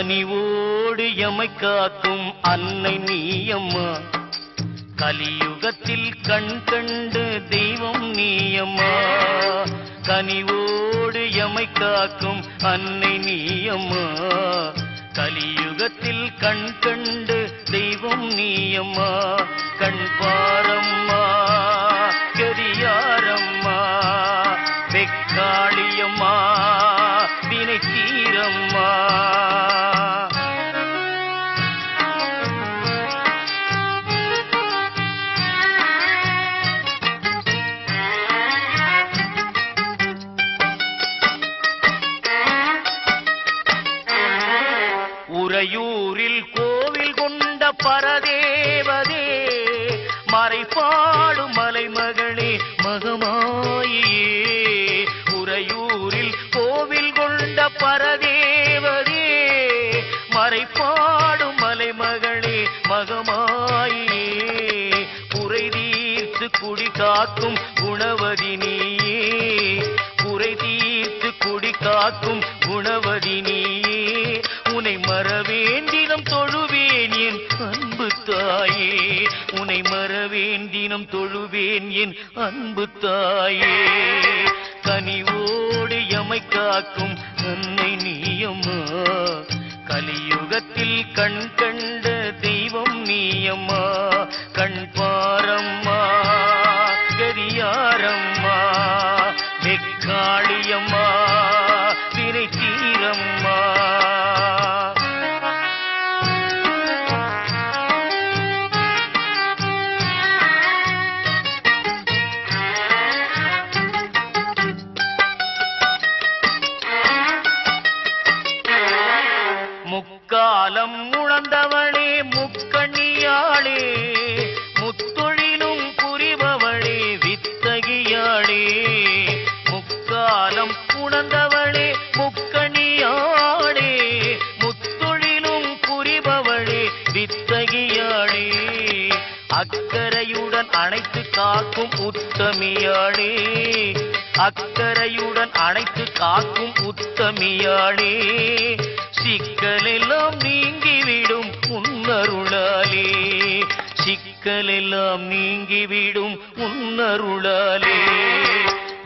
கனிவோடு எமை காக்கும் அன்னை நீயம்மா, கலியுகத்தில் கண் கண்டு தெய்வம் நீயம்மா. கனிவோடு எமை காக்கும் அன்னை நீயம்மா, கலியுகத்தில் கண் கண்டு தெய்வம் நீயம்மா. கண் பாரம்மா கரியாரம்மா, வெக்காளியம்மா வினை தீரம்மா. உறையூரில் கோவில் கொண்ட பரதேவதே, மறைபாடும் மலைமகளே மகமாயியே. உறையூரில் கோவில் கொண்ட பரதேவதே, மறைபாடும் மலைமகளே மகமாயியே. குறை தீர்த்து குடி காக்கும் குணவதி நீயே, குறை தீர்த்து குடி காக்கும் குணவதி நீயே. உனை மறவேண்டினம் தொழுவேன் என் அன்பு தாயே, உனை மறவேண்டினம் தொழுவேன் என் அன்பு தாயே. கனிவோடு எமை காக்கும் அன்னை நீயம்மா, கலியுகத்தில் கண் கண்ட தெய்வம் நீயம்மா. கண் பாரம்மா கரியாரம்மா, வெக்காளியம்மா வினை தீரம்மா. முக்காலம் உணர்ந்தவளே முக்கண்ணியாளே, முத்தொழிலும் புரிபவளே வித்தகியாளே. முக்காலம் உணர்ந்தவளே முக்கண்ணியாளே, முத்தொழிலும் புரிபவளே வித்தகியாளே. அக்கரையுடன் அணைத்து காக்கும் உத்தமியாளே, அக்கரையுடன் அணைத்து காக்கும் உத்தமியாளே. சிக்கலெல்லாம் நீங்கிவிடும் உன்னருளாலே, சிக்கலெல்லாம் நீங்கிவிடும் உன்னருளாலே.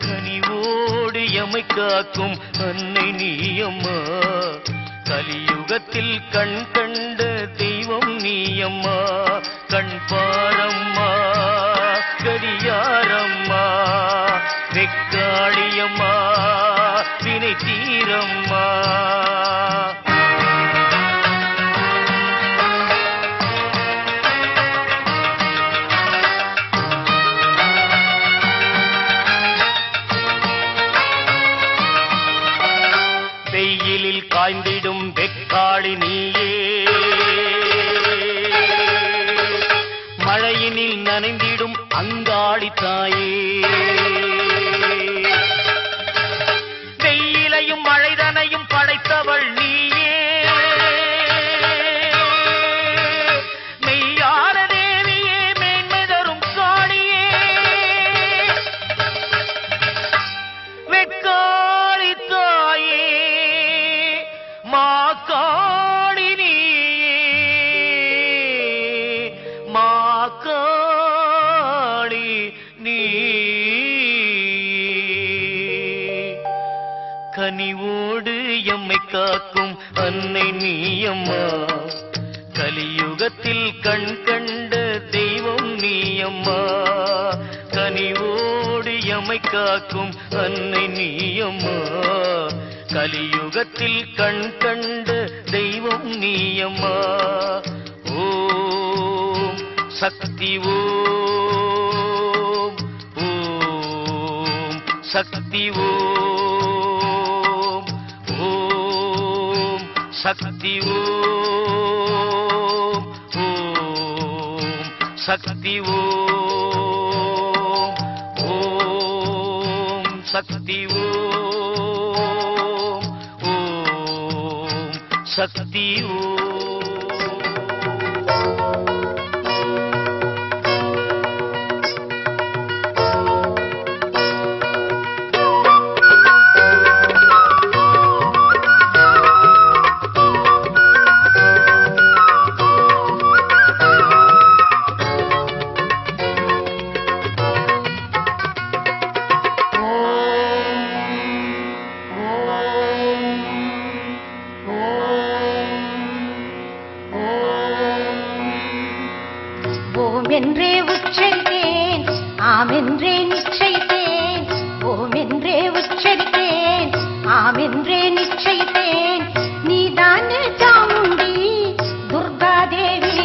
கனிவோடு எமை காக்கும் அன்னை நீயம்மா, கலியுகத்தில் கண் கண்ட தெய்வம் நீயம்மா. கண் பாரம்மா கரியாரம்மா, வெக்காளியம்மா வினை தீரம்மா. வெயிலில் காய்ந்திடும் வெக்காளி நீயே, மழையினில் நனைந்திடும் அங்காளி தாயே. வெயிலையும் மழைதனையும் படைத்தவள் நீயே, மெய்யான தேவியே மேன்மை தரும் காளியே. வெக்காளி தாயே மா காளி நீயே, மா காளி நீயே. கனிவோடு எம்மை காக்கும் அன்னை நீயம்மா, கலியுகத்தில் கண் கண்ட தெய்வம் நீயம்மா. கனிவோடு எம்மை காக்கும் அன்னை நீயம்மா, கலியுகத்தில் கண் கண்ட தெய்வம் நீயம்மா. ஓம் சக்தி ஓம், ஓம் சக்தி ஓம், ஓம் சக்தி ஓம், ஓம் சக்தி ஓம், ஓம் சக்தி ஓம், ஓம் சக்தி ஓம். உச்சரித்தேன், ஆமென்றே நிச்சயித்தேன். ஓம் என்றே உச்சரித்தேன், ஆமென்றே நிச்சயித்தேன். நீதானே சாமுண்டி துர்காதேவி,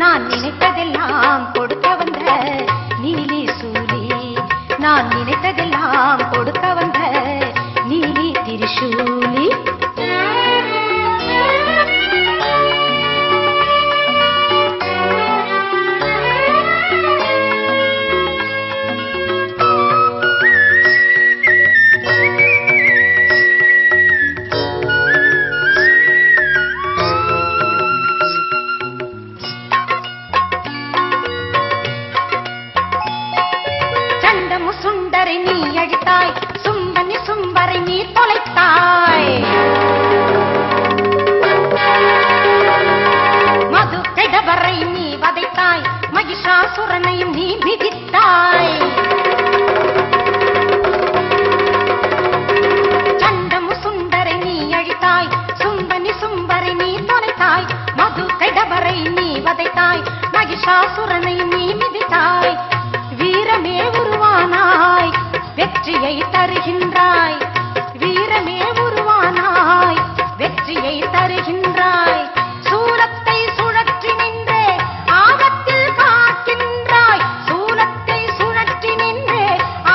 நான் நினைத்ததெல்லாம் கொடுக்க வந்த நீலி சூலி, நான் நினைத்ததெல்லாம் கொடுக்க வந்த நீலி திரிசூலி. சுண்டரை நீ அழித்தாய், சும்பனி சும்பரை நீ தொலைத்தாய். மது கெடவரை நீ வதைத்தாய், மகிஷாசுரனையும் நீ மிதித்தாய். சண்டமு சுண்டரை நீ அழித்தாய், சும்பனி சும்பரை நீ தொலைத்தாய். மது கெடவரை நீ வதைத்தாய், மகிஷாசுரனையும் நீ மிதித்தாய். வீரமே உருவானாய், வெற்றியை தருகின்றாய். வீரமே உருவானாய், வெற்றியை தருகின்றாய். சூலத்தை சுழற்றி நின்றே ஆபத்தில் காக்கின்றாய். சூலத்தை சுழற்றி நின்றே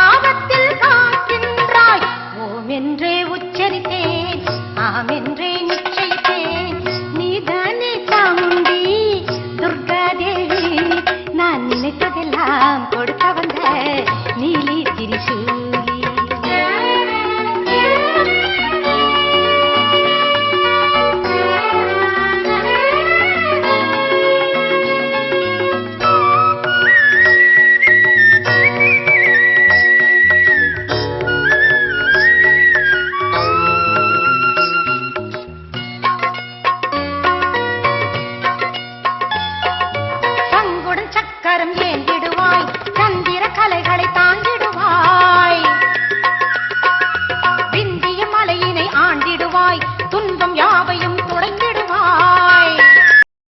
ஆபத்தில் காக்கின்றாய். ஓம் என்றே உச்சரித்தேன், ஆமென்றே நிச்சயித்தேன். நீதானே சாமுண்டி துர்காதேவி, நான் நினைத்ததெல்லாம் கொடுக்க வந்த நீலி திரிசூலி. சங்குடன் சக்கரம் ஏந்திடுவாய், தந்திர கலைகளை